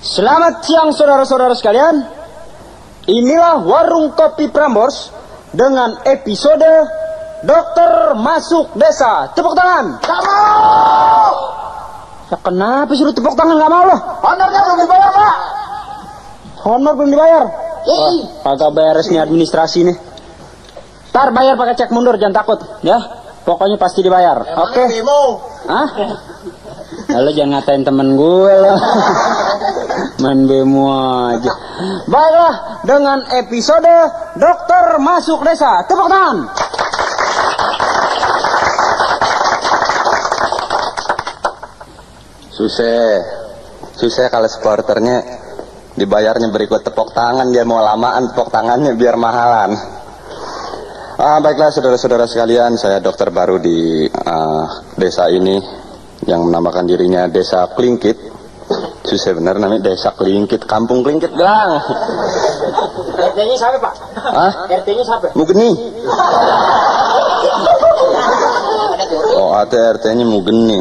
Selamat siang saudara-saudara sekalian. Inilah Warung Kopi Prambors dengan episode Dokter Masuk Desa. Tepuk tangan. Gak mau. Ya kenapa suruh tepuk tangan gak mau loh? Honornya belum dibayar, Pak. Honor belum dibayar? Ih. Kagak beres nih administrasi nih. Ntar bayar pakai cek mundur, jangan takut ya. Pokoknya pasti dibayar. Oke. Hah? Lalu jangan ngatain temen gue loh. Main bemo aja. Baiklah, dengan episode Dokter Masuk Desa. Tepuk tangan. Susah kalau supporternya dibayarnya berikut tepuk tangan, dia mau lamaan tepuk tangannya biar mahalan. Baiklah saudara-saudara sekalian, saya dokter baru di desa ini yang menamakan dirinya Desa Klingkit. Susah bener namanya Desa Klingkit, Kampung Klingkit gang. RT-nya siapa, Pak? Hah? RT-nya siapa? Mugeni. Oh, RT-nya Mugeni.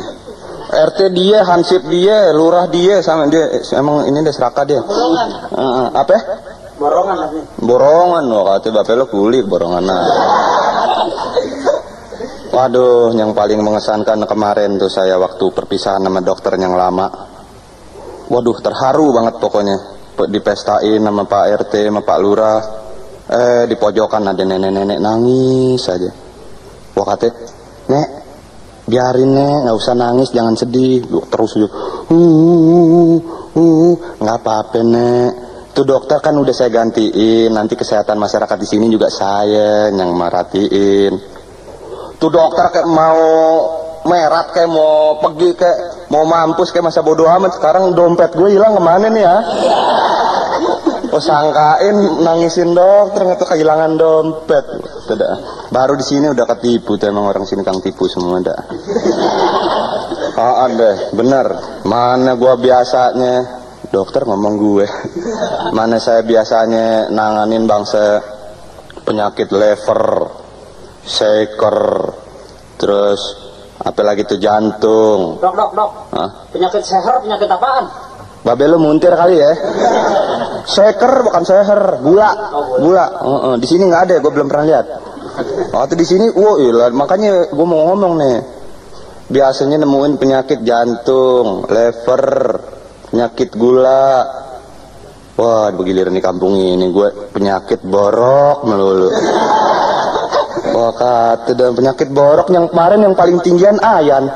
RT dia, hansip dia, lurah dia, sama dia. Emang ini deh seraka dia. Apa? Borongan lah nih. Borongan, wah katanya bapak lo kulik borongan. Waduh, yang paling mengesankan kemarin tuh saya waktu perpisahan sama dokter yang lama. Waduh, terharu banget pokoknya. Dipestain sama Pak RT, sama Pak Lurah. Di pojokan ada nenek-nenek nangis aja. Wah katanya, Nek, biarin Nek, nggak usah nangis, jangan sedih. Terus aja, nggak apa-apa Nek. Tuh dokter kan udah saya gantiin, nanti kesehatan masyarakat di sini juga saya yang merhatiin. Tuh dokter kayak mau merat, kayak mau pergi, kayak mau mampus, kayak masa bodoh amat. Sekarang dompet gue hilang kemana nih ya? Oh sangkain nangisin dokter nggak tuh kehilangan dompet. Tidak. Baru di sini udah ketipu, tuh emang orang sini kang tipu semua dah. Ada, bener. Mana gua biasanya dokter ngomong gue. Mana saya biasanya nanganin bangsa penyakit lever, shaker, terus apalagi tuh jantung. Dok. Hah? Penyakit seher, penyakit apaan? Babe lu muntir kali ya. Shaker bukan seher, gula. Di sini nggak ada, gue belum pernah lihat. Waktu di sini, makanya gue mau ngomong nih. Biasanya nemuin penyakit jantung, lever, penyakit gula. Wah, begiliran di kampung ini gue penyakit borok melulu. Wah, kata dan penyakit borok yang kemarin yang paling tinggian ayan.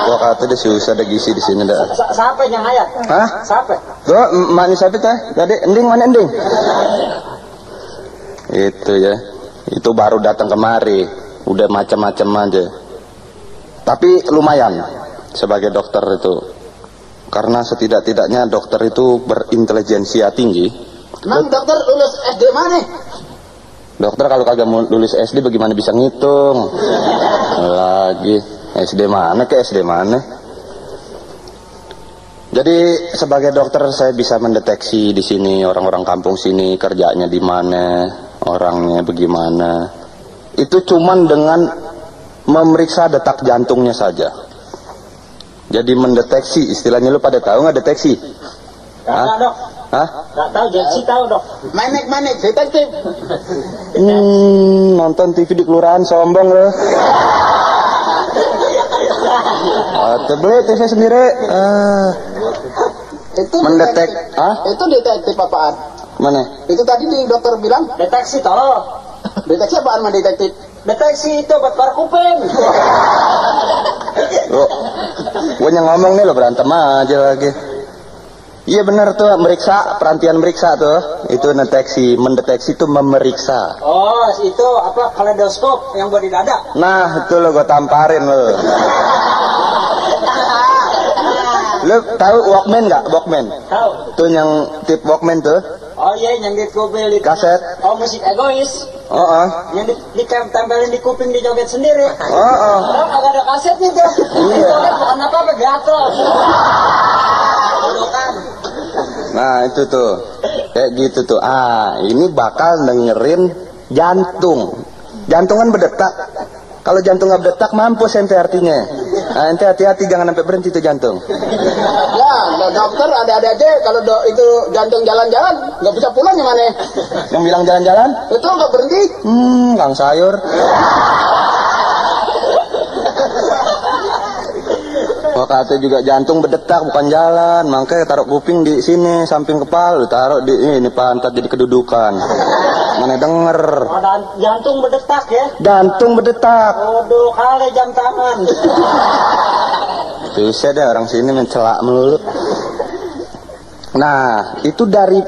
Wah, kata dia susah ada gizi di sini dah. Siapa yang ayat? Hah? Siapa? Tuh, mana siapa teh? Tadi ending mana ending? Itu ya. Itu baru datang kemari. Udah macam-macam aja. Tapi lumayan sebagai dokter itu. Karena setidak-tidaknya dokter itu berintelijensia tinggi. Emang dokter lulus SD mana? Dokter kalau kagak mau lulus SD bagaimana bisa ngitung? Lagi SD mana ke SD mana? Jadi sebagai dokter saya bisa mendeteksi di sini orang-orang kampung sini kerjanya di mana, orangnya bagaimana. Itu cuman dengan memeriksa detak jantungnya saja. Jadi mendeteksi, istilahnya lu pada tahu nggak deteksi? Hah? Dok. Hah? Nggak tahu, Jensi tahu dok. Manek, detektif. Nonton TV di kelurahan sombong loh. Beli TV sendiri. Itu Mendetek, Itu detektif apaan? Mana? Itu tadi di dokter bilang Deteksi toh. deteksi apaan mah detektif? Deteksi itu buat bar kuping. Loh, gue yang ngomong nih lo berantem aja lagi. Iya benar tuh, meriksa, perantian meriksa tuh. Itu mendeteksi itu memeriksa. Oh, itu apa, kaleidoskop yang buat di dada. Nah, itu lo gue tamparin lo. Lo tahu Walkman nggak? Walkman. Tahu. Tuh yang tip Walkman tuh. Oh iya, yang di kuping di Kaset. Oh, musik egois. Yang ditempelin di kuping dijoget sendiri. Oh, agak ada kasetnya tuh. Iya. Itu kan bukan apa-apa, gatel. Nah itu tuh, kayak gitu tuh. Ini bakal dengerin jantung. Jantung kan berdetak. Kalau jantung nggak berdetak mampus ente artinya. Nah, ente hati-hati jangan sampai berhenti tuh jantung. Ya, dokter ada-ada aja kalau itu jantung jalan-jalan nggak bisa pulang gimana? Yang bilang jalan-jalan? Itu nggak berhenti. Kang sayur. Wah, kata juga jantung berdetak bukan jalan, makanya taruh kuping di sini samping kepala, taruh di ini pantat jadi kedudukan. Mana denger? Oh, jantung berdetak ya? Jantung berdetak. Waduh, kali jam tangan. Susah deh orang sini mencelak melulu. Nah, itu dari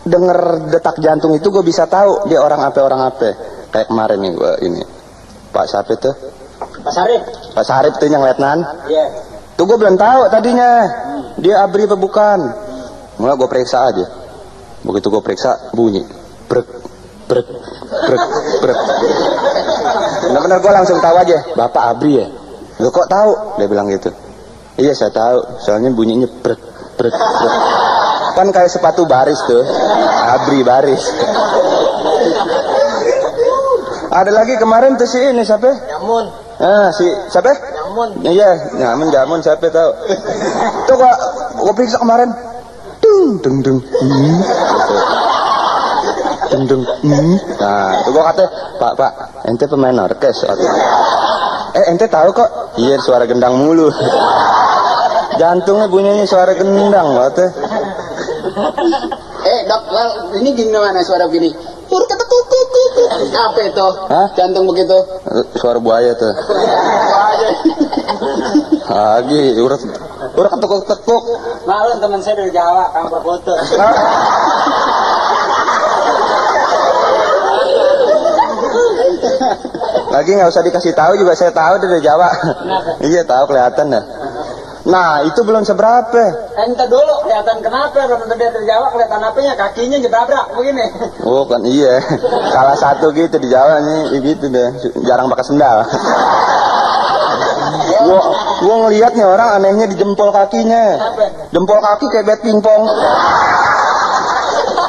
denger detak jantung itu gue bisa tahu dia orang apa. Kayak kemarin nih gue ini. Pak siapa tuh? Pak Sarip. Pak Sarip tuh yang letnan. Iya. Tuh gue belum tahu tadinya. Dia abri apa bukan. Mulai gue periksa aja. Begitu gue periksa bunyi. Brek. Bener-bener gue langsung tahu aja. Bapak abri ya? Lo kok tahu? Dia bilang gitu. Iya saya tahu. Soalnya bunyinya brek. Kan kayak sepatu baris tuh. Abri baris. Ada lagi kemarin tuh si ini siapa? Nyamun. Si siapa? Nyamun. Iya, jamun siapa tahu. Tuh gua periksa kemarin. Dung. Nah, tuh gua kata, Pak, ente pemain orkes. Ente tahu kok? Iya, suara gendang mulu. Jantungnya bunyinya suara gendang, kata. Dok, ini gimana suara begini? Suara ketekuk. Apa itu? Hah? Jantung begitu. Suara buaya tuh. Lagi, urat ketekuk. Malu teman saya dari Jawa, Kang Perfoto. Lagi nggak usah dikasih tahu juga saya tahu dari Jawa. Iya tahu kelihatan dah. Nah itu belum seberapa. Ente dulu kelihatan kenapa? Kalau dia dari Jawa kelihatan apanya? Kakinya jebabrak begini. Oh kan iya. Salah satu gitu di Jawa nih gitu deh. Jarang pakai sendal. Gua ngeliat nih orang anehnya di jempol kakinya. Jempol kaki kayak bat pingpong.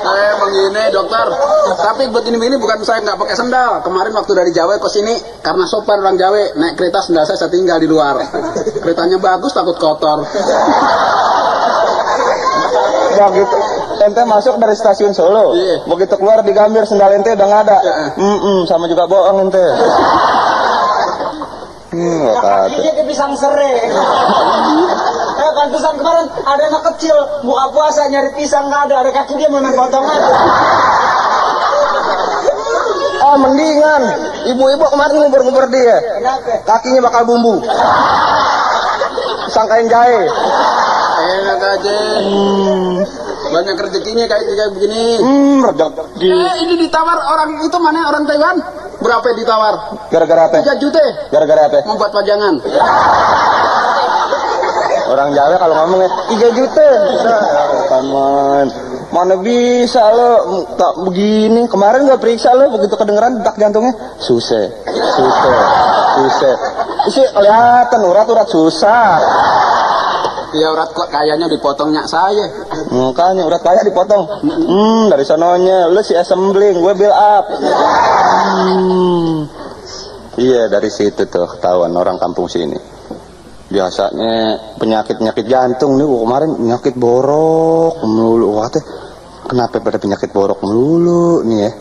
Emang gini dokter, tapi begini bukan saya nggak pakai sendal. Kemarin waktu dari Jawa ke sini, karena sopan orang Jawa, naik kereta sendal saya tinggal di luar. Keretanya bagus, takut kotor. Begitu ente masuk dari stasiun Solo, Iya. begitu keluar di Gambir sendal ente udah nggak ada. Sama juga bohong ente. Kakinya kayak pisang serai. Pantesan kemarin ada anak kecil buka puasa nyari pisang nggak ada kaki dia memang potongan. Mendingan ibu-ibu kemarin ngubur-ngubur dia. Kenapa? Kakinya bakal bumbu. Sangkain jahe. Enak aja. Banyak rezekinya kayak begini. Rezeki. Ini ditawar orang itu mana orang Taiwan? Berapa ditawar? Gara-gara apa? 3 juta. Gara-gara apa? Membuat pajangan. Orang Jawa kalau ngomongnya 3 juta. Paman, mana bisa lo tak begini. Kemarin gua periksa lo begitu kedengeran detak jantungnya susah. Isi kelihatan urat susah. Ya urat kok kayaknya dipotongnya saya. Makanya urat kaya dipotong. Dari sononya lu si assembling, gue build up. Iya dari situ tuh ketahuan orang kampung sini. Biasanya penyakit jantung nih kemarin penyakit borok melulu. Kenapa pada penyakit borok melulu nih ya?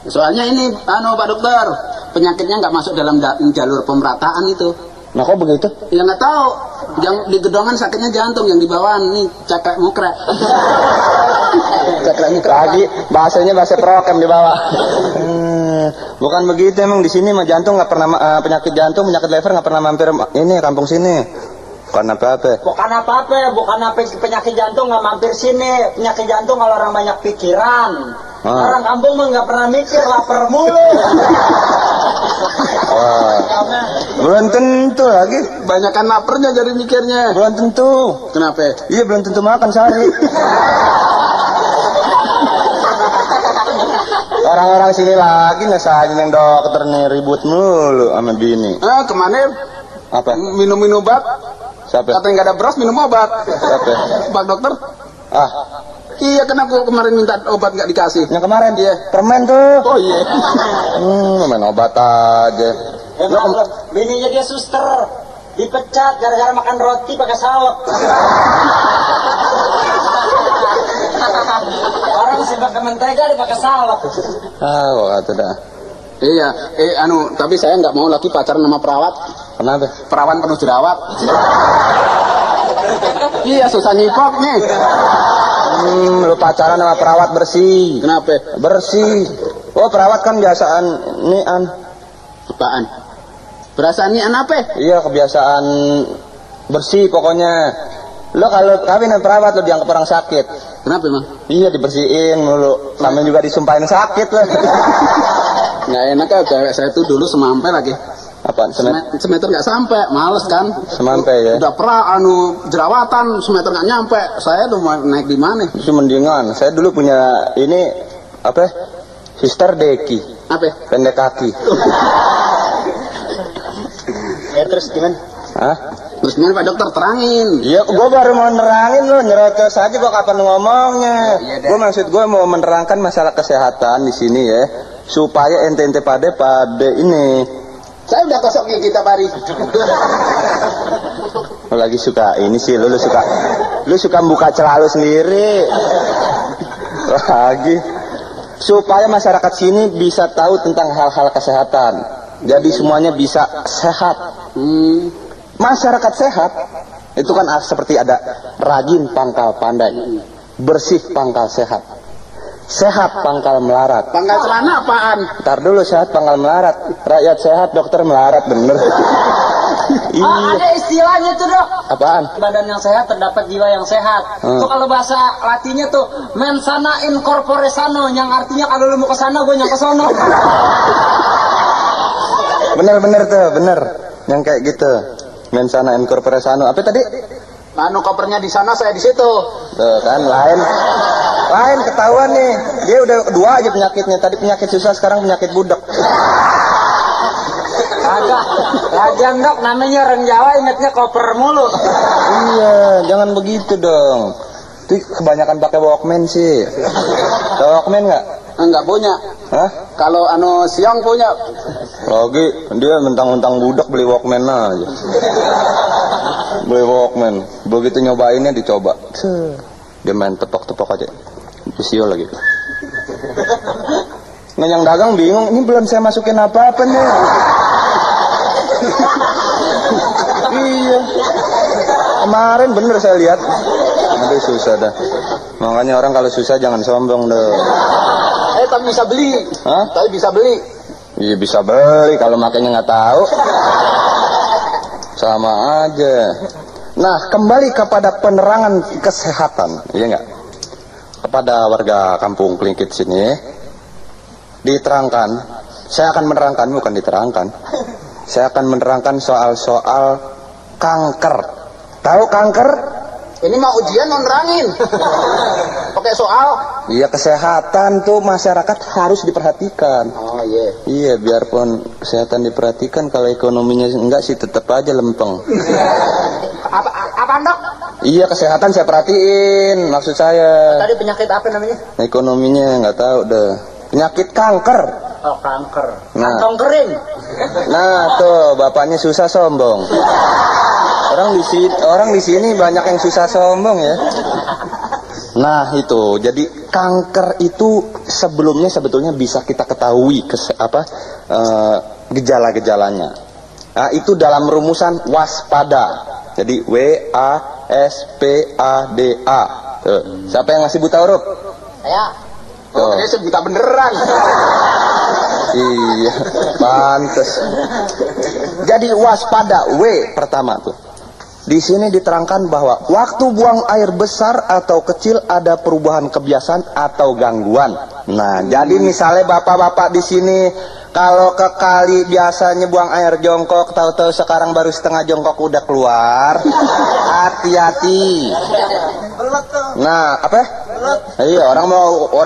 Soalnya ini Pak Dokter, penyakitnya nggak masuk dalam jalur pemerataan itu. Nah kok begitu? Ya nggak tahu. Yang di gedongan sakitnya jantung, yang di bawah nih cakrek mukrek. Lagi bahasanya bahasa prokem di bawah. Bukan begitu emang di sini mah jantung nggak pernah penyakit jantung, penyakit liver nggak pernah mampir ini kampung sini. Bukan apa-apa. Bukan apa penyakit jantung nggak mampir sini. Penyakit jantung kalau orang banyak pikiran. Orang kampung mah nggak pernah mikir, lapar mulu. Belum tentu lagi. Banyakan laparnya jadi mikirnya. Belum tentu. Kenapa? Iya belum tentu makan sehari. Orang-orang sini lagi ngesahin yang dokter nih ribut mulu sama bini. Kemarin Apa? minum obat. Siapa? Katanya nggak ada beras, minum obat. Siapa? Pak Dokter. Iya, kenapa kemarin minta obat nggak dikasih? Yang kemarin Iya. permen tuh. Oh iya. Main obat aja. Bininya dia suster. Dipecat gara-gara makan roti pakai salep. Orang sih pakai mentega dipakai salep. Ah, kok kata dah. Iya, tapi saya nggak mau lagi pacaran sama perawat. Kenapa? Perawan penuh jerawat. Iya, susah nyipok nih. Lu pacaran sama perawat bersih. Kenapa? Bersih. Oh, perawat kan biasaan nian. Apaan? Perasaan nian apa? Iya, kebiasaan bersih pokoknya. Lo kalau kawin sama perawat lo dianggap orang sakit. Kenapa emang? Iya, dibersihin mulu. Sampai juga disumpahin sakit lo. Nggak enak ya, cewek saya tuh dulu semampai lagi. Apaan? Semeter nggak sampai, males kan? Semampai ya. Udah jerawatan, semeter nggak nyampe. Saya tuh mau naik di mana? Itu mendingan. Saya dulu punya ini apa? Sister Deki. Apa? Pendek kaki. Ya terus gimana? Hah? Terus gimana Pak Dokter, terangin. Iya, gue baru mau nerangin lo, nyerocos aja kok kapan ngomongnya. Iya deh. Gue maksud gue mau menerangkan masalah kesehatan di sini ya, supaya ente pada ini. Saya udah kosong gigi kita Bari. Lo lagi suka ini sih, lu suka buka celah lu sendiri. Lagi supaya masyarakat sini bisa tahu tentang hal-hal kesehatan. Jadi semuanya bisa sehat. Masyarakat sehat itu kan seperti ada rajin pangkal pandai, bersih pangkal sehat, sehat pangkal melarat. Pangkal celana apaan? Ntar dulu, sehat pangkal melarat, rakyat sehat dokter melarat, bener. Iya. Ada istilahnya tuh dok. Apaan? Badan yang sehat terdapat jiwa yang sehat. Tuh kalau bahasa Latinnya tuh mensana in corpore sano, yang artinya kalau lu mau ke sana gue yang ke sono. Bener tuh, bener. Yang kayak gitu. Mensana in corpore sano. Apa tadi? Kopernya di sana, saya di situ. Tuh kan, lain ketahuan nih. Dia udah 2 aja penyakitnya. Tadi penyakit susah, sekarang penyakit budak. Agak lagian dok, namanya orang Jawa ingetnya koper mulu. Iya, jangan begitu dong. Itu kebanyakan pakai Walkman sih. Tahu Walkman nggak? Enggak punya. Hah? Kalau siang punya. Lagi dia mentang-mentang budak beli Walkman aja. Beli Walkman. Begitu nyobainnya dicoba. Dia main tepok-tepok aja. Bisio lagi. Nah yang dagang bingung, ini belum saya masukin apa-apa nih. Iya. Kemarin bener saya lihat. Aduh susah dah. Makanya orang kalau susah jangan sombong dong. Tapi bisa beli. Hah? Tapi bisa beli. Iya bisa beli, kalau makanya nggak tahu. Sama aja. Nah kembali kepada penerangan kesehatan, iya nggak? Kepada warga kampung Kelingkit sini, diterangkan. Saya akan menerangkan, bukan diterangkan. Saya akan menerangkan soal-soal kanker. Tahu kanker? Ini mau ujian nerangin. Pakai soal. Iya kesehatan tuh masyarakat harus diperhatikan. Oh iya. Iya biarpun kesehatan diperhatikan, kalau ekonominya enggak sih tetap aja lempeng. Apaan dok? Iya kesehatan saya perhatiin, maksud saya. Tadi penyakit apa namanya? Ekonominya nggak tahu deh. Penyakit kanker. Oh kanker. Nah. Kantong kering. Nah tuh bapaknya susah sombong. Orang di sini banyak yang susah sombong ya. Nah itu, jadi kanker itu sebetulnya bisa kita ketahui gejala-gejalanya. Nah itu dalam rumusan waspada. Jadi WASPADA. Tuh. Siapa yang masih buta huruf? Ya. Oh, ini sebuta beneran. Iya, pantes. Jadi waspada, W pertama tuh. Di sini diterangkan bahwa waktu buang air besar atau kecil ada perubahan kebiasaan atau gangguan. Nah, jadi misalnya bapak-bapak di sini kalau ke kali biasanya buang air jongkok, tahu-tahu sekarang baru setengah jongkok udah keluar. Hati-hati. Nah, apa? Iya, orang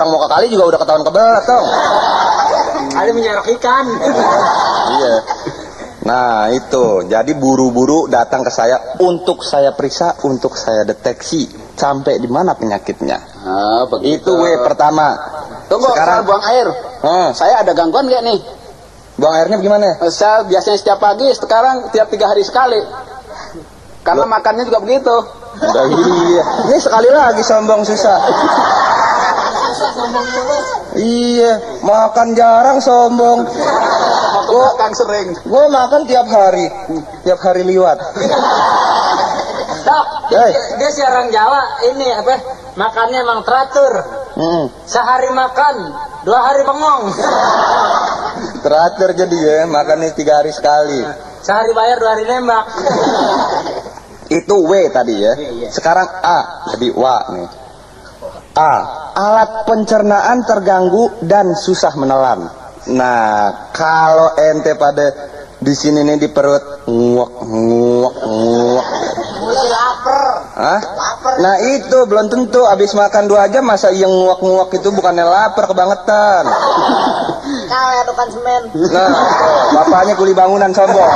mau ke kali juga udah ketahuan kebelet dong. Ada menyerok ikan. Iya. Nah itu, jadi buru-buru datang ke saya untuk saya periksa, untuk saya deteksi sampai di mana penyakitnya. Ah, begitu. Itu W pertama. Tunggu, sekarang buang air. Saya ada gangguan nggak nih? Buang airnya gimana? Saya biasanya setiap pagi, sekarang tiap 3 hari sekali. Karena makannya juga begitu. Udah iya. Ini sekali lagi sombong susah. Iya, makan jarang sombong. Makan sering. Gue makan tiap hari liwat. Dok, Hey. dia si orang Jawa ini apa? Makannya emang teratur. Sehari makan, 2 hari bengong. Teratur jadi ya, makannya 3 hari sekali. Sehari bayar, 2 hari nembak. Itu W tadi ya. Sekarang A, jadi wa nih. A, alat pencernaan terganggu dan susah menelan. Nah, kalau ente pada di sini nih di perut nguak. Mulai lapar. Hah? Nah itu belum tentu abis makan 2 jam masa yang nguak itu bukannya lapar kebangetan. Kau ya tukang semen. Nah, bapaknya kuli bangunan sombong.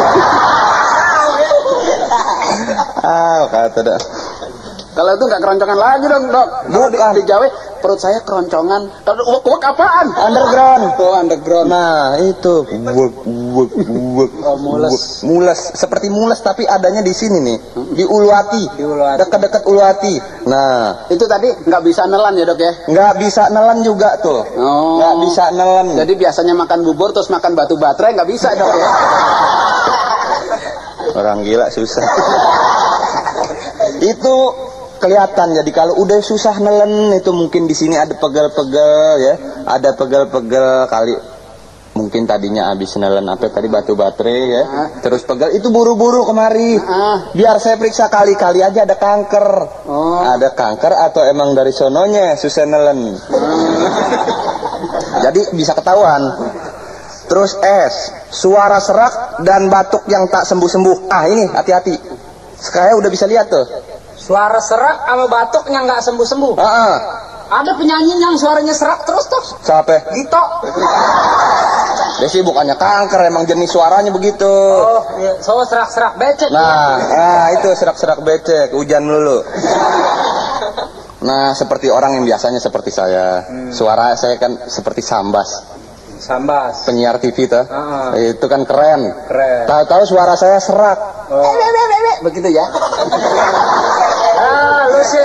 Kata dah. Kalau itu nggak keroncongan lagi dong, Dok. Bukan. Di Jawa perut saya keroncongan. Kalau uwek apaan? Underground. Oh, underground. Nah itu mules seperti mules tapi adanya di sini nih di ulu hati, dekat-dekat ulu hati. Nah Itu tadi nggak bisa nelan ya, Dok ya? nggak bisa nelan juga tuh, Oh. nggak bisa nelan. Jadi biasanya makan bubur terus makan batu baterai nggak bisa, Dok ya? Orang gila susah. Itu kelihatan. Jadi kalau udah susah nelen itu mungkin di sini ada pegel-pegel ya, ada pegel-pegel kali. Mungkin tadinya habis nelen apa tadi batu baterai ya, terus pegel itu buru-buru kemari. Biar saya periksa kali-kali aja ada kanker. Ada kanker atau emang dari sononya susah nelen. Jadi bisa ketahuan. Terus S, suara serak dan batuk yang tak sembuh-sembuh. Ini hati-hati. Sekarang udah bisa lihat tuh. Suara serak sama batuk yang nggak sembuh-sembuh. Ada penyanyi yang suaranya serak terus tuh. Siapa? Gito. Dia sih bukannya kanker, emang jenis suaranya begitu. Oh, iya. So serak-serak becek. Nah, itu serak-serak becek, hujan melulu. Nah, seperti orang yang biasanya seperti saya. Suara saya kan seperti Sambas. Sambas. Penyiar TV tuh. Itu kan keren. Tahu-tahu suara saya serak. Begitu ya? Lu sih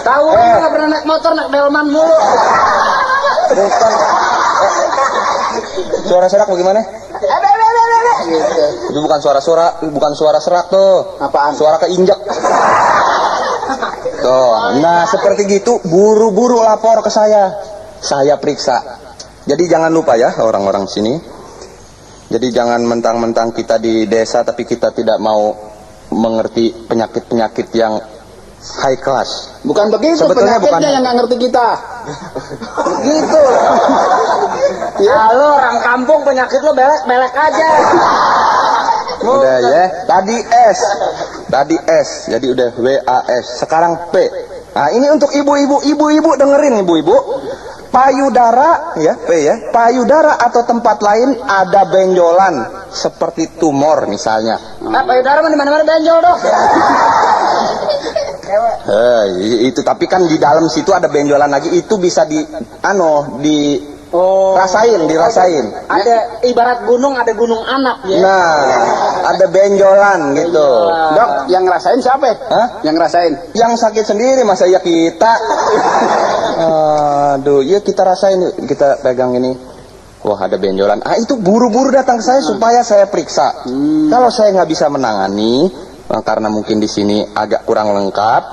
tahu nggak pernah naik motor, naik delman mulu. Bukan. Suara serak bagaimana? Itu bukan suara serak tuh. Apaan? Suara keinjak. Tuh. Nah, seperti gitu buru-buru lapor ke saya. Saya periksa. Jadi jangan lupa ya orang-orang sini. Jadi jangan mentang-mentang kita di desa tapi kita tidak mau mengerti penyakit-penyakit yang high class. Bukan begitu, Sebetulnya penyakitnya bukan. yang nggak ngerti kita. Begitu. Ya lu orang kampung penyakit lu belek aja. Udah ya. Tadi S. Jadi udah WAS. Sekarang P. Nah, ini untuk ibu-ibu dengerin ibu-ibu. Payudara ya, P ya. Payudara atau tempat lain ada benjolan seperti tumor misalnya. Payudara mah di mana-mana benjol dong. Itu tapi kan di dalam situ ada benjolan lagi, itu bisa dirasain. Ada ibarat gunung, ada gunung anak ya. Nah, ada benjolan gitu. Dok, yang ngerasain siapa? Hah? Yang ngerasain? Yang sakit sendiri masa ya kita. Aduh, ya kita rasain, kita pegang ini. Wah, ada benjolan. Itu buru-buru datang ke saya supaya saya periksa. Kalau saya nggak bisa menangani, karena mungkin di sini agak kurang lengkap,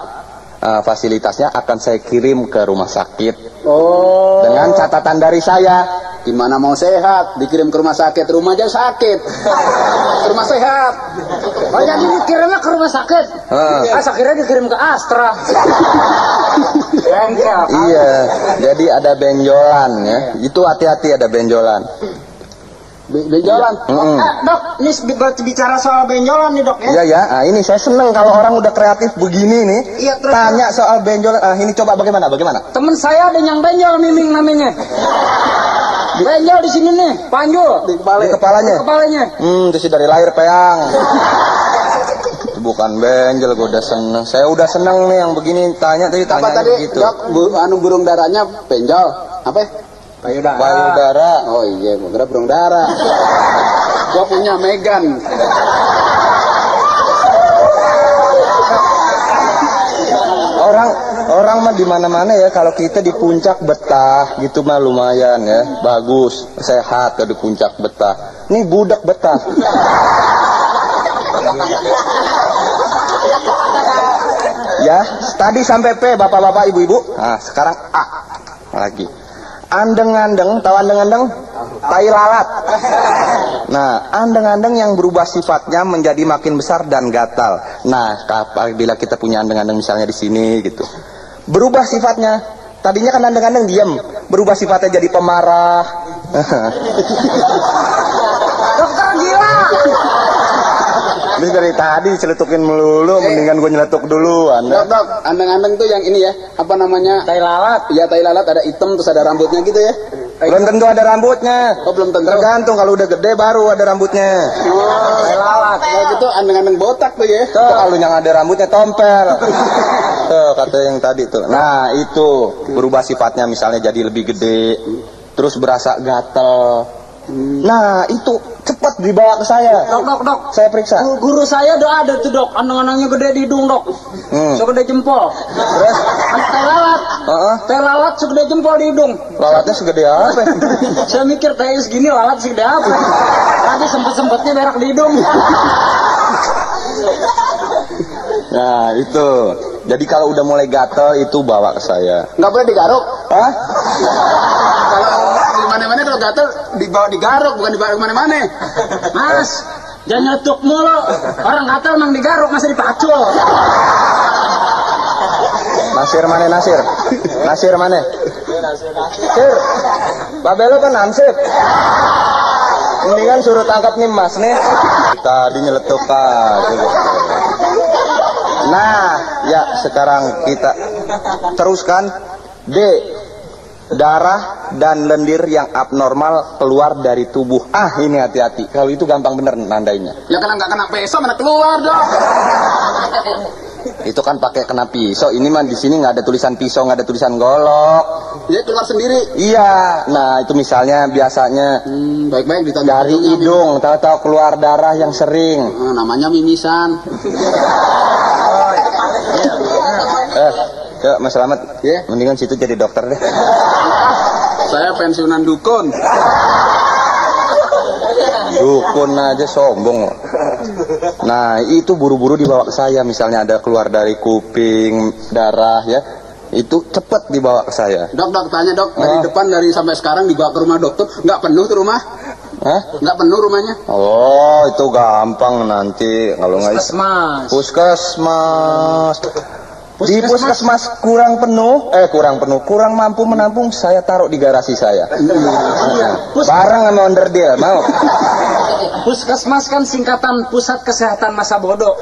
fasilitasnya akan saya kirim ke rumah sakit. Dengan catatan dari saya. Gimana mau sehat? Dikirim ke rumah sakit, rumah aja sakit. Ke rumah sehat. Oh, jadi dikirimnya ke rumah sakit. Akhirnya dikirim ke Astra. Bengkel. Iya, jadi ada benjolan ya. Itu hati-hati ada benjolan. Benjolan. Dok, ini bicara soal benjolan nih dok ya. Iya ya, ini saya seneng kalau orang udah kreatif begini nih. Iya, terus. Tanya soal benjolan. Ini coba bagaimana? Temen saya ada yang benjol, Miming namanya. Benjol di sini nih, panjul. Di kepala. Di kepalanya. Kepalanya. Itu sih dari lahir peang. Itu bukan benjol, gue udah seneng. Saya udah seneng nih yang begini tanya Apa tanya tadi? begitu. Dok, burung darahnya benjol. Apa? Payudara. Oh iya, gua kira burung dara. Gua punya Megan. mah di mana-mana ya, kalau kita di puncak betah gitu mah lumayan ya, bagus, sehat kalau di puncak betah. Nih budak betah. Ya, tadi sampai P, bapak-bapak, ibu-ibu. Nah, sekarang A lagi. Andeng-andeng, tahu andeng-andeng? Tai lalat. Nah, andeng-andeng yang berubah sifatnya menjadi makin besar dan gatal. Nah, apabila kita punya andeng-andeng misalnya di sini gitu, berubah sifatnya. Tadinya kan andeng-andeng diam, berubah sifatnya jadi pemarah. Dokter gila. Ini dari tadi celetukin melulu, mendingan gue nyeletuk dulu. Dok, andeng-andeng tuh yang ini ya, apa namanya? Tai lalat. Iya, tai lalat ada hitam terus ada rambutnya gitu ya. Belum tentu ada rambutnya. Oh, belum tentu. Tergantung, kalau udah gede baru ada rambutnya. Tai lalat. Kayak gitu andeng-andeng botak tuh ya. Tuh, kalau yang ada rambutnya tompel. Tuh, kata yang tadi tuh. Nah, itu berubah sifatnya misalnya jadi lebih gede, terus berasa gatel. Nah, itu cepat dibawa ke saya. Dok. Saya periksa. Guru saya ada tuh dok, andang-andangnya gede di hidung dok. Segede jempol. Terus? Tai lalat. Tai lalat segede jempol di hidung. Lalatnya segede apa? Saya mikir tai segini lalat segede apa? Tadi sempet-sempetnya berak di hidung. Nah, itu. Jadi kalau udah mulai gatel itu bawa ke saya. Nggak boleh digaruk. Hah? Kalau di mana-mana kalau gatel dibawa digaruk, bukan dibawa kemana-mana. Mas, jangan nyeletuk mulu. Orang gatel emang digaruk, masa dipacul. Nasir mana Nasir? Nasir mana? Sir, babelo kan Ansip. Mendingan suruh tangkap nih mas nih. Tadi nyeletuk aja. Nah, ya sekarang kita teruskan. D. Darah dan lendir yang abnormal keluar dari tubuh. Ah, ini hati-hati. Kalau itu gampang bener nandainya. Ya kalau nggak kena pisau mana keluar dong. Itu kan pakai kena pisau. Ini mah di sini nggak ada tulisan pisau, nggak ada tulisan golok. Ya keluar sendiri. Iya. Nah, itu misalnya biasanya Baik-baik ditanya. dari hidung, tahu-tahu keluar darah yang sering. Namanya mimisan. Yuk, Mas Slamet. Ya. Mendingan situ jadi dokter deh. Saya pensiunan dukun. Dukun aja sombong loh. Nah, itu buru-buru dibawa ke saya. Misalnya ada keluar dari kuping, darah ya. Itu cepet dibawa ke saya. Dok, tanya dok. Dari depan dari sampai sekarang dibawa ke rumah dokter. Nggak penuh tuh rumah? Hah? Nggak penuh rumahnya? Oh, itu gampang nanti. Kalau nggak Puskesmas. Di puskesmas kurang mampu menampung, saya taruh di garasi saya. Barang sama onderdil, mau? Puskesmas kan singkatan Pusat Kesehatan Masa Bodoh.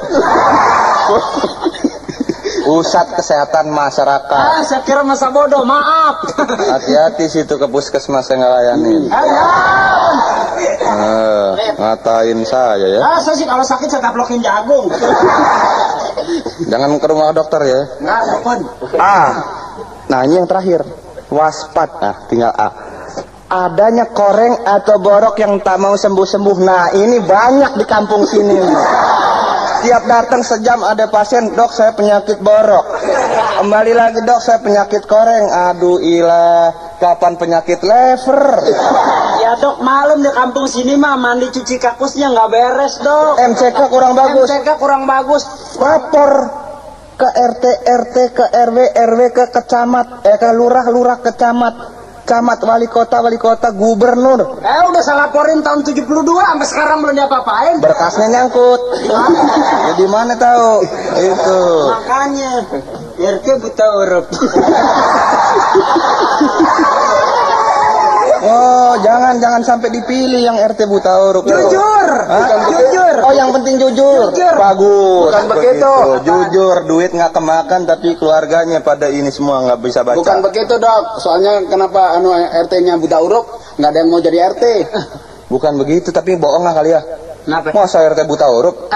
Pusat Kesehatan Masyarakat. Saya kira masa bodoh, maaf. Hati-hati situ ke puskesmas yang ngelayanin. Ngatain saya ya. Saya sih kalau sakit saya taplokin jagung. Jangan ke rumah dokter ya. Nggak, bukan. Nah ini yang terakhir. Waspat. Nah tinggal A. Adanya koreng atau borok yang tak mau sembuh-sembuh. Nah ini banyak di kampung sini. Tiap datang sejam ada pasien, dok saya penyakit borok. Kembali lagi dok saya penyakit koreng. Aduh ilah, kapan penyakit lever? Ya dok, malam di kampung sini mah mandi cuci kakusnya nggak beres dok. MCK kurang bagus. MCK kurang bagus. Lapor ke RT, ke RW, ke kecamat, ke lurah, camat, wali kota, gubernur. Udah saya laporin tahun 72 sampai sekarang belum diapa-apain. Berkasnya nyangkut. Jadi mana tahu? Itu. Makanya RT buta huruf. Oh, jangan sampai dipilih yang RT buta huruf. Jujur. Jujur. Oh, yang penting jujur. Jujur. Bagus. Bukan begitu. Jujur, duit nggak kemakan tapi keluarganya pada ini semua nggak bisa baca. Bukan begitu dok. Soalnya kenapa RT-nya buta huruf? Nggak ada yang mau jadi RT. Bukan begitu, tapi bohong lah kali ya. Kenapa? Masa RT buta huruf?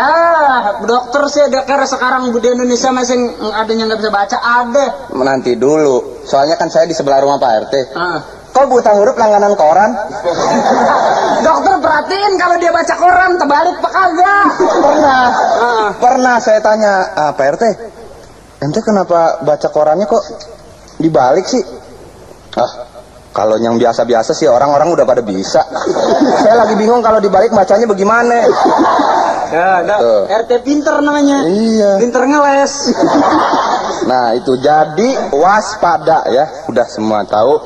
Dokter sih ada karena sekarang di Indonesia masih ada yang nggak bisa baca, ada. Nanti dulu. Soalnya kan saya di sebelah rumah Pak RT. Kok buta huruf langganan koran? Dokter perhatiin kalau dia baca koran terbalik apa kagak? Pernah saya tanya, Pak RT, ente kenapa baca korannya kok dibalik sih? Kalau yang biasa-biasa sih orang-orang udah pada bisa. Saya lagi bingung kalau dibalik bacanya bagaimana. Ya, RT pinter namanya. Iya. Pinter ngeles. Nah itu jadi waspada ya, udah semua tahu.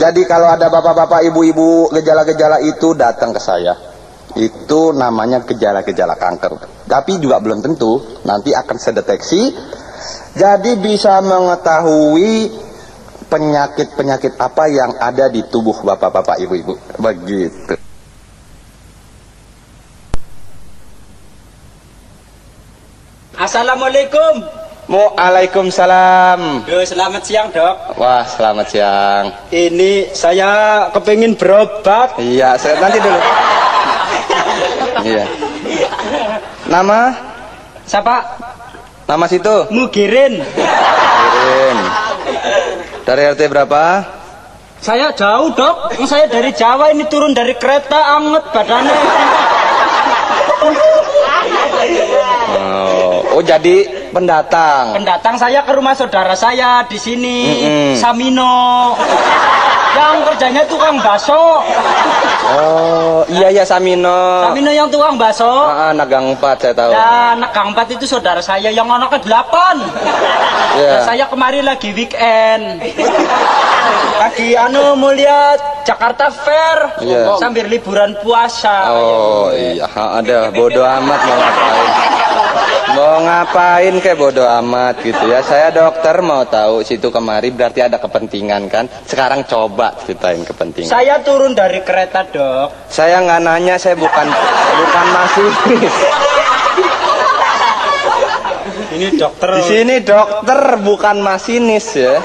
Jadi kalau ada bapak-bapak, ibu-ibu gejala-gejala itu datang ke saya. Itu namanya gejala-gejala kanker. Tapi juga belum tentu nanti akan sedeteksi. Jadi bisa mengetahui penyakit-penyakit apa yang ada di tubuh bapak-bapak, ibu-ibu. Begitu. Assalamualaikum. Waalaikumsalam. Selamat siang, Dok. Wah, selamat siang. Ini saya kepingin berobat. Iya, nanti dulu. Iya. Nama? Siapa? Nama situ? Mugirin. Kirim. Dari RT berapa? Saya jauh, Dok. Saya dari Jawa, ini turun dari kereta anget badannya. Oh, jadi pendatang. Pendatang saya ke rumah saudara saya di sini, Samino. Yang kerjanya tukang bakso. Oh, iya Samino. Samino yang tukang bakso. Nagang 4 saya tahu. Ya, Nagang 4 itu saudara saya yang anaknya 8. Iya. Saya kemarin lagi weekend. Lagi mau lihat Jakarta Fair. Iya. Sambil liburan puasa. Oh, iya, ada bodoh amat mau ngapain. Mau ngapain kayak bodoh amat gitu ya. Saya dokter mau tahu situ kemari berarti ada kepentingan kan. Sekarang coba ceritain kepentingan. Saya turun dari kereta, Dok. Saya nggak nanya, saya bukan masinis. Ini dokter. Di sini dokter bukan masinis ya.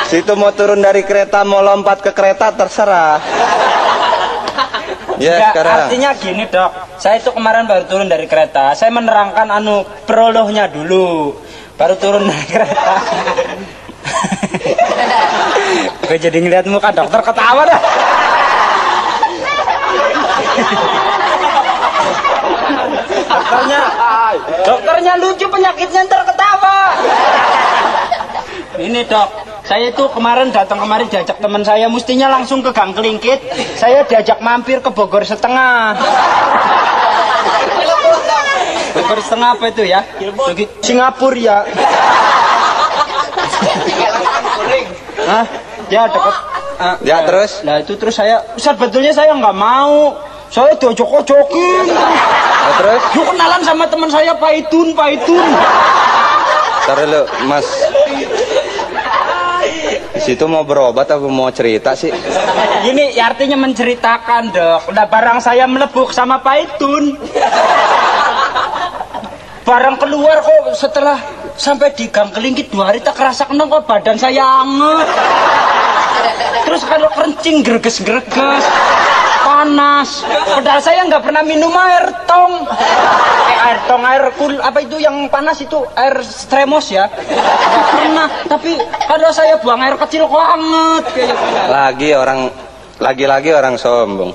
Situ mau turun dari kereta mau lompat ke kereta terserah. Ya, sekarang. Artinya gini, Dok. Saya itu kemarin baru turun dari kereta. Saya menerangkan prolognya dulu. Baru turun dari kereta. Gue jadi ngeliat muka dokter ketawa dah. Dokternya lucu, penyakitnya ntar ketawa. Ini, Dok, saya itu kemarin diajak teman saya, mestinya langsung ke Gang Kelingkit. Saya diajak mampir ke Bogor Setengah. Bogor Setengah apa itu ya? Singapura ya. Hah? Ya dekat. Ya, terus? Nah itu terus saya, sebetulnya saya nggak mau. Saya diojok-ojokin. Nah, terus? Yuk kenalan sama teman saya Pak Itun. Ntar dulu, Mas. Di situ mau berobat atau mau cerita sih? Ini artinya menceritakan, Dok. Udah barang saya melebuk sama Pak Itun. Barang keluar kok setelah sampai di Gang Kelingkit 2 hari tak kerasa kenang kok badan saya anget. Terus kalau kencing greges-greges, panas. Padahal saya nggak pernah minum air tong. Apa itu yang panas itu, air stremos ya? Nggak pernah. Tapi kalau saya buang air kecil kok anget. Lagi-lagi orang sombong.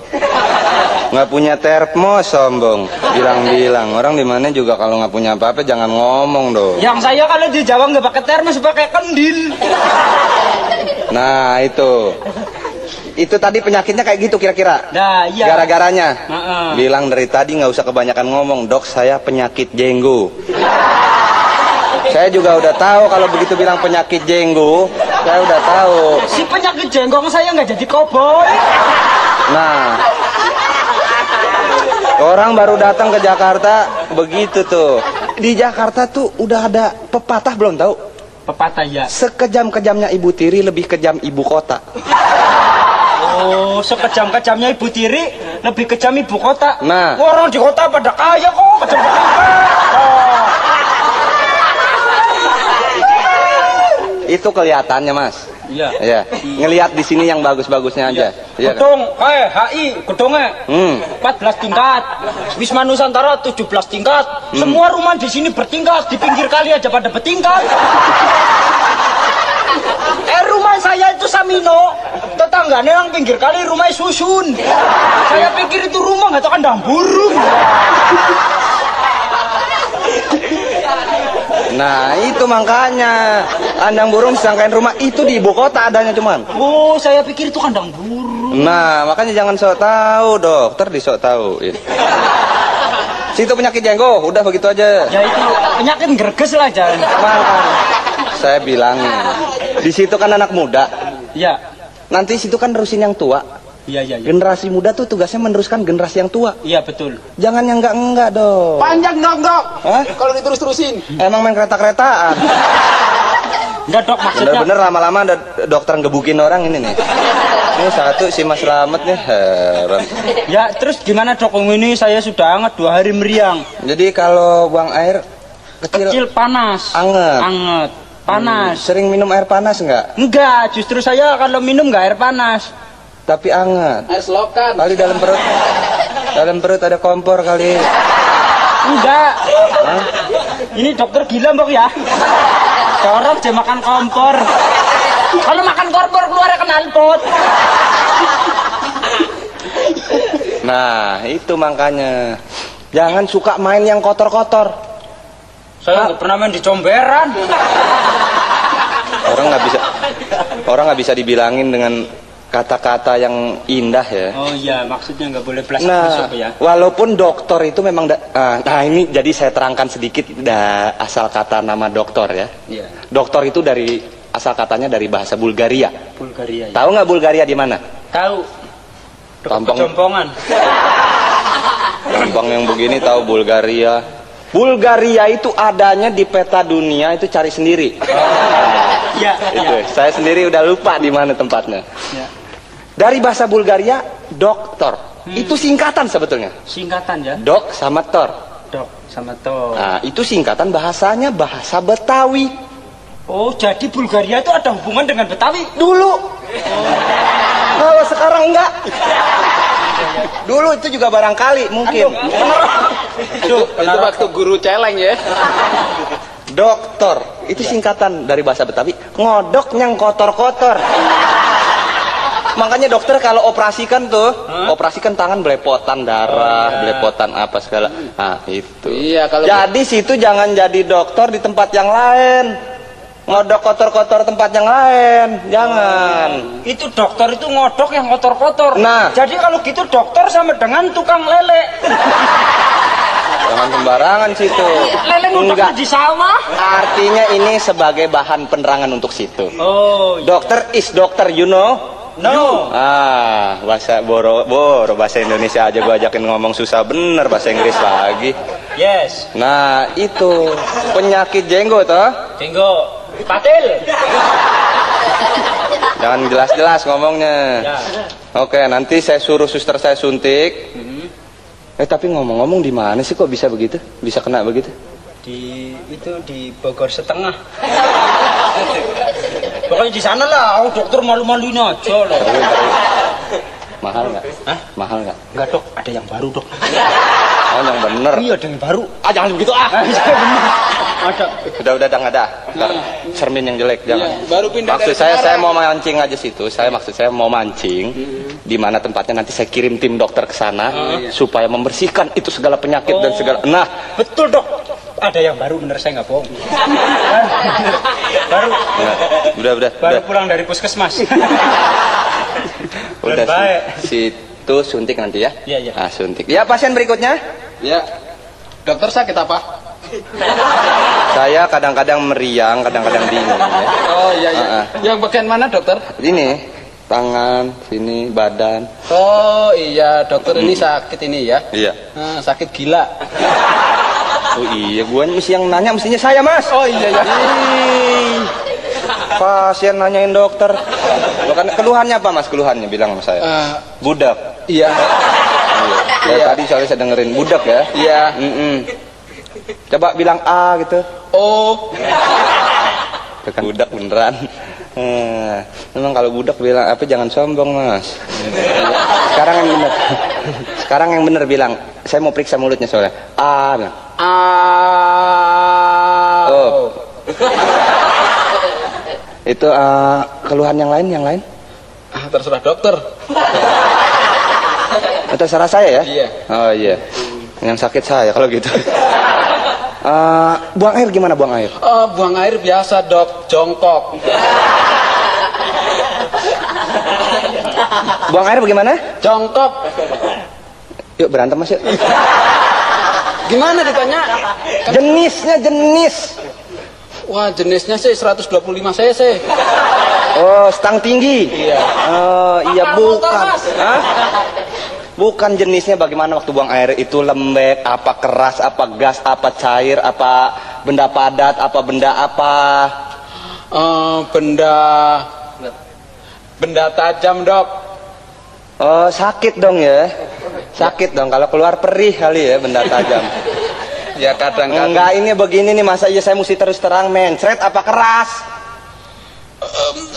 Nggak punya termos sombong. Bilang-bilang orang di mana juga kalau nggak punya apa-apa jangan ngomong dong. Yang saya kalau di Jawa nggak pakai termos, pakai kendil. Nah itu tadi penyakitnya kayak gitu kira-kira. Nah iya. Gara-garanya bilang dari tadi nggak usah kebanyakan ngomong, Dok saya penyakit jenggo. Saya juga udah tahu kalau begitu bilang penyakit jenggo, saya udah tahu. Si penyakit jenggong saya nggak jadi koboi. Nah, orang baru datang ke Jakarta begitu tuh. Di Jakarta tuh udah ada pepatah belum tahu? Pepatah ya. Sekejam-kejamnya Ibu Tiri lebih kejam ibu kota. Oh, sekejam-kejamnya Ibu Tiri lebih kejam ibu kota. Nah, orang di kota pada kaya kok, kejam-kejam. itu kelihatannya Mas. Iya. Ya, ngelihat di sini yang bagus-bagusnya aja. Iya. Gedung, HI, gedungnya 14 tingkat. Wisma Nusantara 17 tingkat. Semua rumah di sini bertingkat, di pinggir kali aja pada bertingkat. Rumah saya itu Samino, tetangganya yang pinggir kali rumahnya susun. Saya pikir itu rumah nggak tahu kandang burung. Nah itu makanya kandang burung disangkain rumah itu di ibu kota adanya cuman. Oh, saya pikir itu kandang burung. Nah makanya jangan sok tahu dokter disok tahuin. Situ penyakit jenggo, udah begitu aja. Ya itu penyakit greges lah jangan. Makanya saya bilangin, di situ kan anak muda. Iya. Nanti situ kan nerusin yang tua. Iya. Generasi muda tuh tugasnya meneruskan generasi yang tua. Iya betul. Jangan yang enggak dong. Panjang dong, Dok. Hah? Kalau diterus-terusin. Emang main kereta-keretaan. Enggak dok maksudnya. Bener-bener lama-lama ada dokter ngebukin orang ini nih. Ini satu si Mas Slamet nih heran. Ya terus gimana dok? Ini saya sudah hangat 2 hari meriang. Jadi kalau buang air Kecil panas. Anget. Panas. Sering minum air panas enggak? Enggak, justru saya kalau minum enggak air panas. Tapi anget. Air selokan. Kali dalam perut. Dalam perut ada kompor kali. Enggak. Hah? Ini dokter gila mbok ya. Orang aja makan kompor. Kalau makan kompor keluar knalpot. Nah, itu makanya. Jangan suka main yang kotor-kotor. Saya nggak pernah main di comberan. Orang nggak bisa dibilangin dengan kata-kata yang indah ya. Oh iya, maksudnya nggak boleh plastik Nah, ya. walaupun dokter itu memang nah ini jadi saya terangkan sedikit asal kata nama dokter ya. Iya. Dokter itu dari asal katanya dari bahasa Bulgaria. Bulgaria. Ya. Tahu nggak Bulgaria di mana? Tahu. Tampang. Compongan. Gampang yang begini tahu Bulgaria. Bulgaria itu adanya di peta dunia itu cari sendiri. Iya. Itu, saya sendiri udah lupa di mana tempatnya. Ya. Dari bahasa Bulgaria, dokter. Itu singkatan sebetulnya. Singkatan ya. Dok sama tor. Dok sama tor. Nah, itu singkatan bahasanya bahasa Betawi. Oh, jadi Bulgaria itu ada hubungan dengan Betawi Dulu. Kalau sekarang enggak. Dulu itu juga barangkali mungkin. Itu waktu guru celeng ya. Dokter itu singkatan dari bahasa Betawi, ngodok yang kotor-kotor. Makanya dokter kalau operasikan tuh, operasikan tangan belepotan darah, belepotan apa segala. Nah, itu. Iya, kalau jadi situ jangan jadi dokter di tempat yang lain. Ngodok kotor-kotor tempat yang lain, jangan. itu dokter itu ngodok yang kotor-kotor. Nah. Jadi kalau gitu dokter sama dengan tukang lele. Jangan sembarangan situ. Lele ngodoknya Enggak. di sawah. Artinya ini sebagai bahan penerangan untuk situ. Oh, Dokter is dokter, you know? no. Ah, bahasa boro bahasa Indonesia aja gua ajakin ngomong susah bener, bahasa Inggris lagi. Yes. Nah, itu penyakit jenggot toh. Tengok. Patil. Jangan jelas-jelas ngomongnya. Ya. Oke, nanti saya suruh suster saya suntik. Tapi ngomong-ngomong di mana sih kok bisa begitu? Bisa kena begitu? Di Bogor setengah. Pokoknya di sana lah. Oh, dokter malu-maluin aja lah. Mahal nggak? Hah? Mahal nggak? Enggak dok, ada yang baru dok. Oh, yang bener. Iya, ada yang baru. Ah, jangan begitu ah. Ada. Udah nggak ada. Ntar cermin yang jelek jangan. Iya, baru pindah Maksud dari saya Semarang. mau mancing aja situ. Maksud saya mau mancing di mana tempatnya nanti saya kirim tim dokter ke sana supaya membersihkan itu segala penyakit dan segala. Nah, Betul dok. Ada yang baru bener, saya nggak bohong. Baru. udah. Pulang dari puskesmas. Udah baik. situ suntik nanti ya. Iya. Ah, suntik. Ya, pasien berikutnya. Ya. Dokter sakit apa? Saya kadang-kadang meriang, kadang-kadang bingung ya. Oh iya. Yang bagian mana dokter? Ini tangan, sini badan. Oh iya, dokter ini sakit ini ya. Iya. Sakit gila. Oh iya, gua mesti yang nanya mestinya saya, Mas. Oh iya. Ih, pasien nanyain dokter. Bukan keluhannya apa, Mas? Keluhannya bilang sama saya. Budak. Iya. Ya, tadi soalnya saya dengerin budak ya. Iya. Coba bilang A gitu. Oh. Itu kan budak beneran. Memang kalau budak bilang apa jangan sombong, Mas. Sekarang yang bener bilang. Saya mau periksa mulutnya soalnya. A. Bilang. Oh. Itu keluhan yang lain? Terserah dokter. Terserah saya ya? Iya. Oh iya. Yang sakit saya kalau gitu. Buang air gimana buang air? Buang air biasa dok, jongkok. Buang air bagaimana? Jongkok. Yuk berantem mas yuk. Gimana ditanya? Jenisnya jenis. Wah jenisnya sih 125 cc. Oh stang tinggi. Iya. Oh iya bukan. Hah? Bukan jenisnya bagaimana waktu buang air itu lembek, apa keras, apa gas, apa cair, apa benda padat, apa benda apa? Benda tajam dok. Oh sakit dong ya. Sakit dong kalau keluar perih kali ya benda tajam. Ya kadang-kadang. Enggak ini begini nih masa iya saya mesti terus terang mencret apa keras?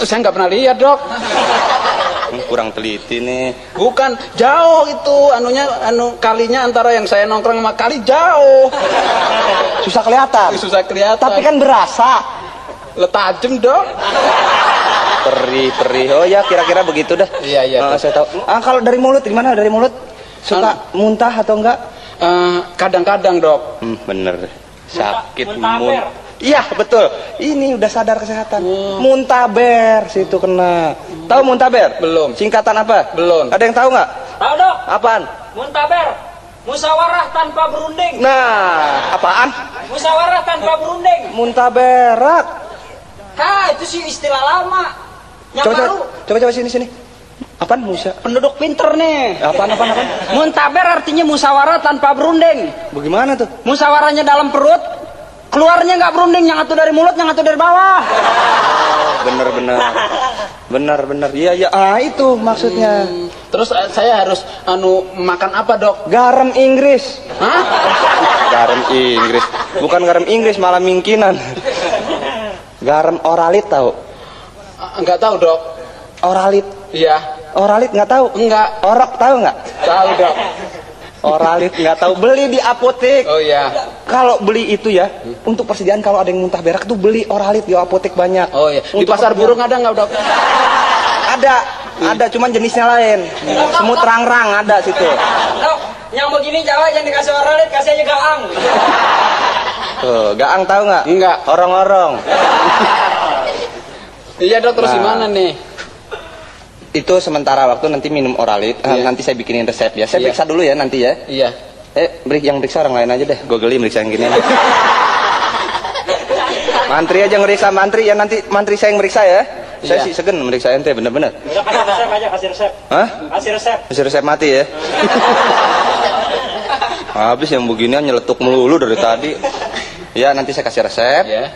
Saya nggak pernah lihat dok. Kurang teliti nih. Bukan jauh itu kalinya antara yang saya nongkrong sama kali jauh. Susah kelihatan. Susah kelihatan. Tapi kan berasa. Tajam dok. Perih. Oh ya kira-kira begitu dah. Iya. Saya tahu. Kalau dari mulut gimana? Dari mulut suka muntah atau enggak? Kadang-kadang dok. Bener. Sakit muntah. Iya betul. Ini udah sadar kesehatan. Muntaber situ kena. Tahu muntaber? Belum. Singkatan apa? Belum. Ada yang tahu nggak? Tahu dok? Apaan? Muntaber. Musyawarah tanpa berunding. Nah, apaan? Musyawarah tanpa berunding. Muntaberat. Itu sih istilah lama. Yang baru. Coba sini. Apaan Musa? Penduduk pinter nih. Apaan? Muntaber artinya musyawarah tanpa berunding. Bagaimana tuh? Musyawarahnya dalam perut, keluarnya nggak berunding, yang satu dari mulut, yang satu dari bawah. Bener. Iya. Itu maksudnya. Terus saya harus makan apa dok? Garam Inggris. Hah? Garam Inggris. Bukan garam Inggris, malah mingkinan. Garam oralit tahu? Enggak tahu dok. Oralit. Iya. Oralit nggak tahu? Enggak. Orok tahu nggak? Tahu dok. Oralit nggak tahu, beli di apotek. Oh iya. Kalau beli itu ya, untuk persediaan kalau ada yang muntah berak tuh beli oralit di apotek banyak. Oh iya. Di Untuk pasar persediaan. burung ada nggak dok? Ada cuman jenisnya lain. Semut rang-rang ada situ. Dok, yang begini Jawa jangan dikasih oralit, kasih aja gaang. Tuh, gaang tahu nggak? Enggak. Orong-orong. Iya dok, terus Nah. gimana nih? Itu sementara waktu nanti minum oralit. Iya. Nanti saya bikinin resep ya. Saya Iya. periksa dulu ya nanti ya. Iya. Yang periksa orang lain aja deh. Gue geli meriksa yang gini. Mantri aja ngeriksa mantri ya, nanti mantri saya yang meriksa ya. Saya Iya. sih segen meriksa ente bener-bener. Kasih resep aja, kasih resep. Hah? Kasih resep. Masih resep mati ya. Habis yang beginian nyeletuk melulu dari tadi. Ya nanti saya kasih resep. Iya.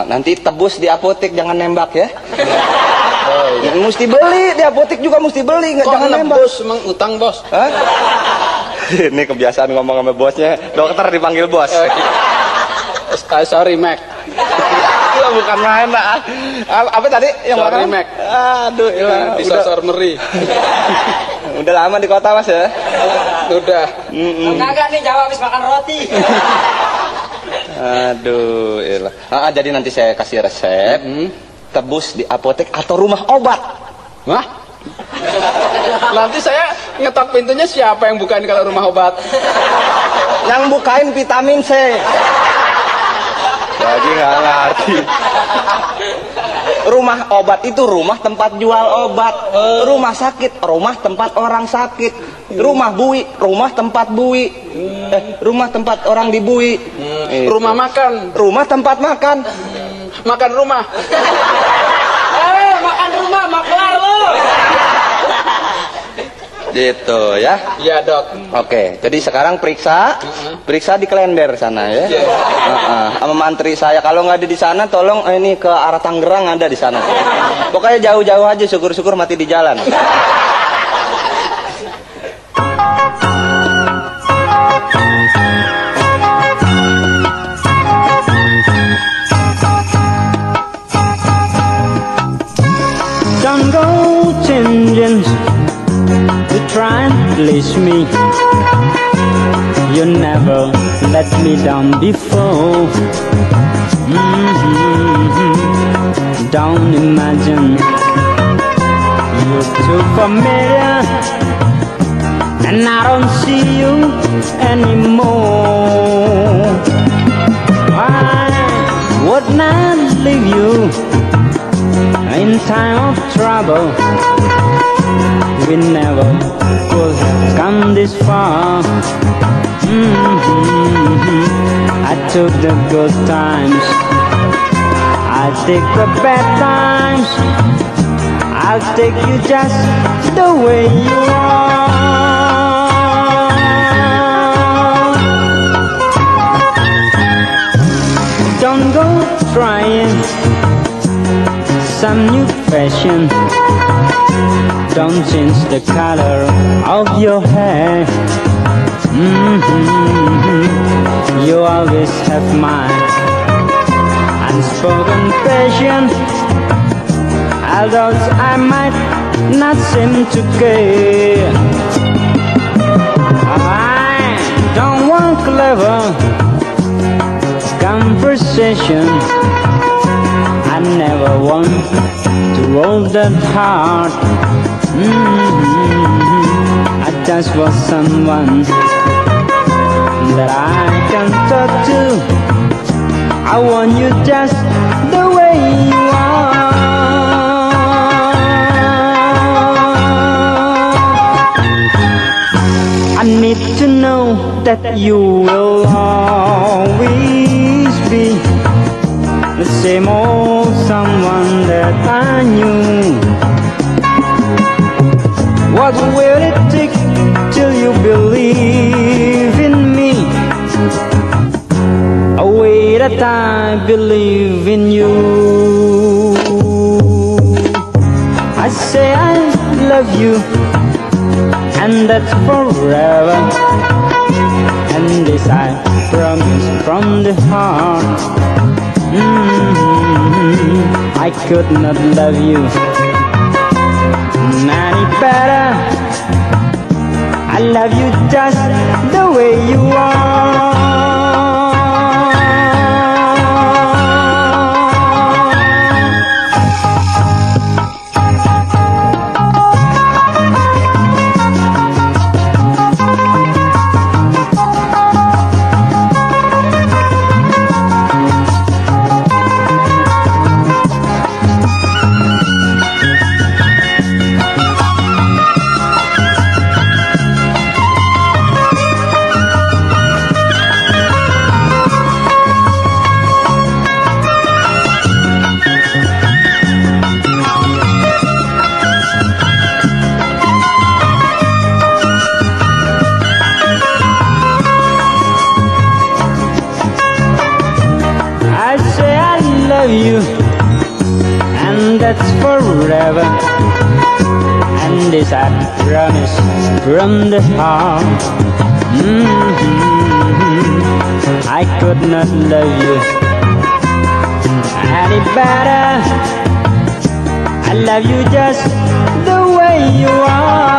Nanti tebus di apotek, jangan nembak ya. Oh iya. Mesti beli di apotek juga mesti beli, nggak Kok jangan nembak. nebus emang utang bos? Hah? Ini kebiasaan ngomong sama bosnya. Dokter dipanggil bos. Sorry Mac. Lo bukan main lah. Apa tadi yang Sorry, mana? Mac. Aduh, ilah. Bisa sormeri. Udah lama di kota mas ya. Udah. Kagak nih Jawa habis makan roti. Aduh, ilah. Jadi nanti saya kasih resep. Tebus di apotek atau rumah obat. Wah. Nanti saya ngetok pintunya siapa yang bukain kalau rumah obat? Yang bukain vitamin C. Lagi nggak ngerti. Rumah obat itu rumah tempat jual obat. Rumah sakit, rumah tempat orang sakit. Rumah bui, rumah tempat bui. Rumah tempat orang dibui. Itu. Rumah makan. Rumah tempat makan. Makan rumah. Makan rumah, maklar lo. Gitu ya. Iya dok. Oke, jadi sekarang periksa di Klender sana ya. Sama mantri saya. Kalau nggak ada di sana, tolong ini ke arah Tangerang ada di sana. Pokoknya jauh-jauh aja, syukur-syukur mati di jalan. Don't go changing to try and please me. You never let me down before. Don't imagine you're too familiar, and I don't see you anymore. leave you in time of trouble. We never could have come this far. I took the good times, I take the bad times. I'll take you just the way you are. Don't go trying some new fashion. Don't change the color of your hair. You always have my unspoken passion, although I might not seem to care. I don't want clever conversation. I never want to roll that hard. I just want someone that I can talk to. I want you just the way you are. I need to know that you will always be the same old someone that I knew. What will it take till you believe in me? A way that I believe in you. I say I love you, and that's forever. And this I promise from the heart. I could not love you any better. I love you just the way you are. You, and that's forever. And this I promise from the heart. I could not love you any better. I love you just the way you are.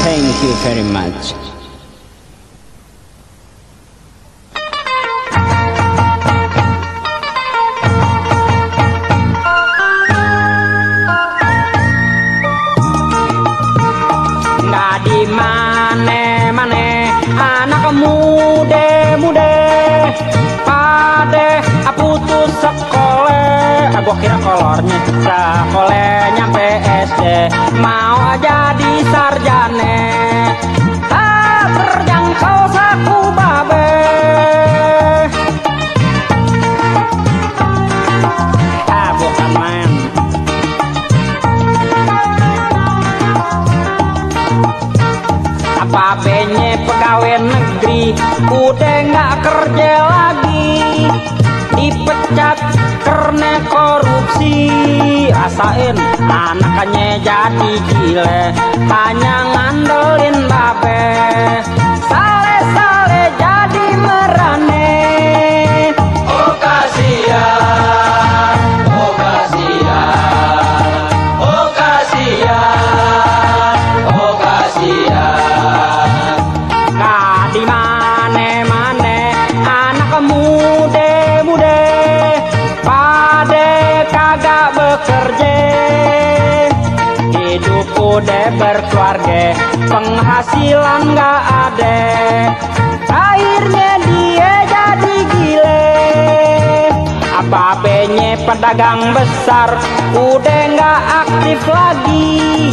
Thank you very much. Nggak di mane-mane anak muda-muda pada putus sekolah. Gua kira kolornya sekolah nyampe SD mau jadi sarjana. Tak terjangkau saku babe. Bukan main. Apa benye pegawai negeri udah nggak kerja lagi, dipecat karena korupsi. Rasain anaknya jadi gile, hanya ngandelin babe. Sale-sale jadi merane. Oh kasihan, oh kasihan, oh kasihan, oh kasihan. Nah di mane-mane anak muda-muda pada kagak bekerja, hidup udah berkeluarga, penghasilan gak ada. Akhirnya dia jadi gile, apa-apanya pedagang besar udah gak aktif lagi,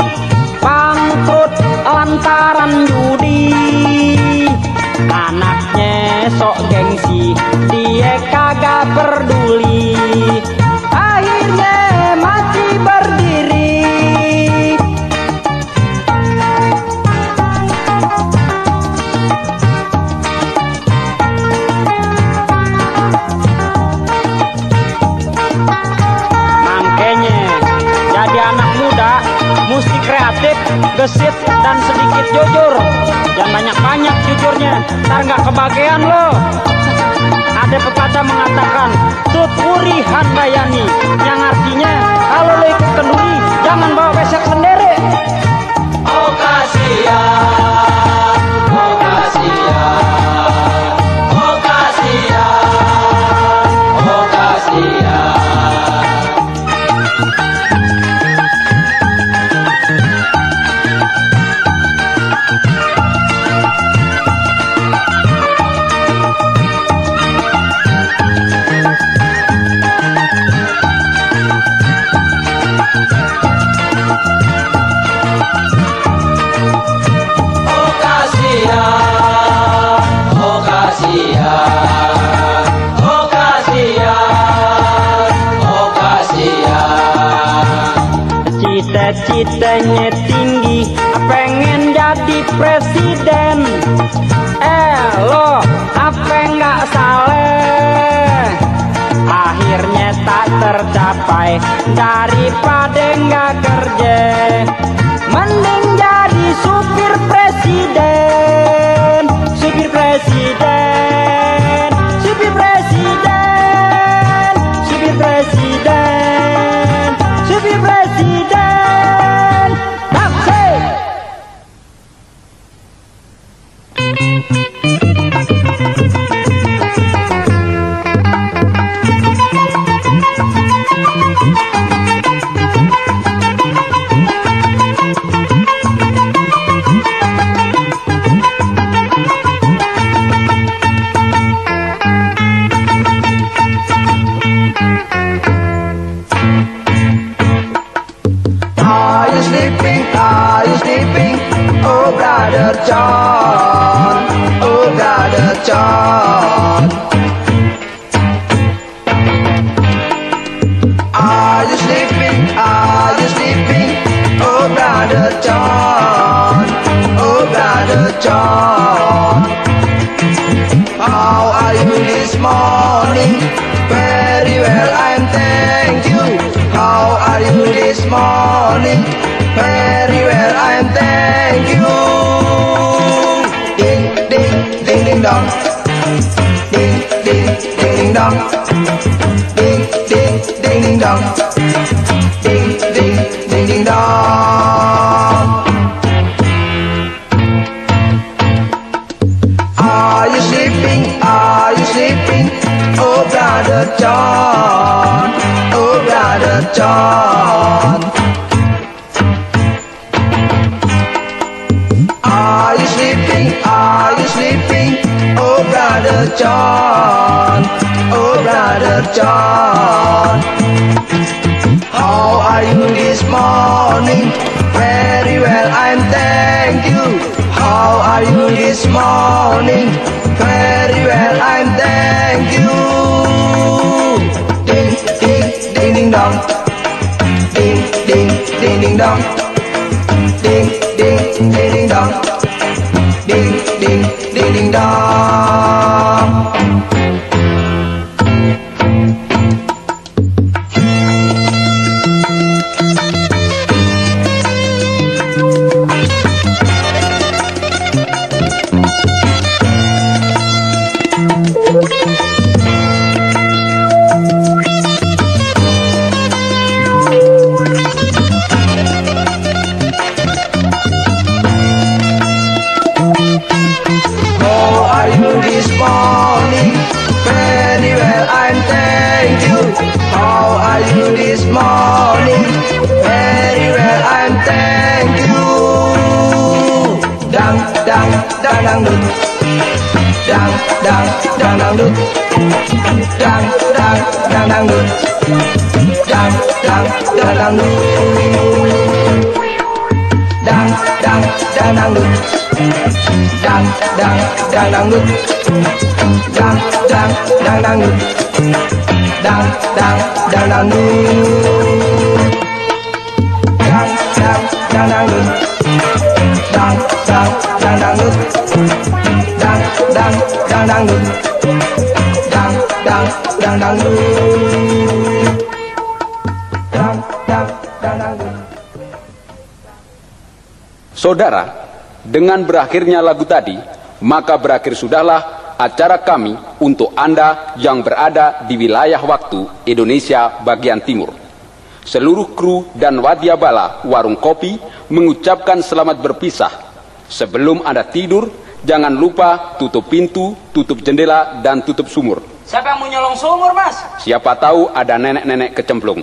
bangkrut lantaran judi. Anaknya sok gengsi, dia kagak peduli, akhirnya mati berdiri. Makanya jadi anak muda mesti kreatif, gesit, dan sedikit jujur. Jangan banyak-banyak jujurnya, ntar nggak kebagian lo. Ada pepatah mengatakan tuturi handayani, yang artinya kalau lo ikut kenduri jangan bawa besek sendiri. Oh kasihan, oh kasihan, oh kasihan, oh kasihan. Oh kasihan, oh kasihan, oh kasihan, oh kasihan. Cita-citanya tinggi, pengen jadi presiden. Lo apa nggak salah, akhirnya tak tercapai. Daripada nggak kerja, mending jadi supir presiden. Supir presiden, supir presiden, supir presiden, supir presiden. Taksi. Are you sleeping? Are you sleeping? Oh brother John, oh brother John. Are you sleeping? Are you sleeping? Oh brother John, oh brother John. How are you this morning? Very well, I'm thank you. How are you this morning? Very well, I'm thank you. Ding ding ding ding dong. Ding ding ding ding dong. Ding ding ding ding dong. Ding ding ding ding dong. Are you sleeping? Are you sleeping? Oh brother John, oh brother John. Are you sleeping? Are you sleeping? Oh brother John, oh brother John. How are you this morning? Very well, I'm thank you. How are you this morning? Very well, I'm thank you. Ding ding ding ding dong. Ding ding ding ding dong. Ding ding ding ding dong. Ding ding ding ding dong. How are you this morning? dang dang dangdut, dang dang dang dangdut, dang dang dang dangdut, dang dang dang dangdut, dang dang dang dangdut, dang dang dang dangdut, dang dang dang dangdut, dang dang dang dangdut, dang dang dang dangdut, dang dang dang dangdut, dang dang dang dangdut, dang dang dang dangdut, dang dang dang dangdut. Saudara, dengan berakhirnya lagu tadi, maka berakhir sudahlah acara kami untuk Anda yang berada di wilayah waktu Indonesia bagian timur. Seluruh kru dan wadyabala Warung Kopi mengucapkan selamat berpisah. Sebelum Anda tidur, jangan lupa tutup pintu, tutup jendela, dan tutup sumur. Siapa yang mau nyolong sumur, Mas? Siapa tahu ada nenek-nenek kecemplung.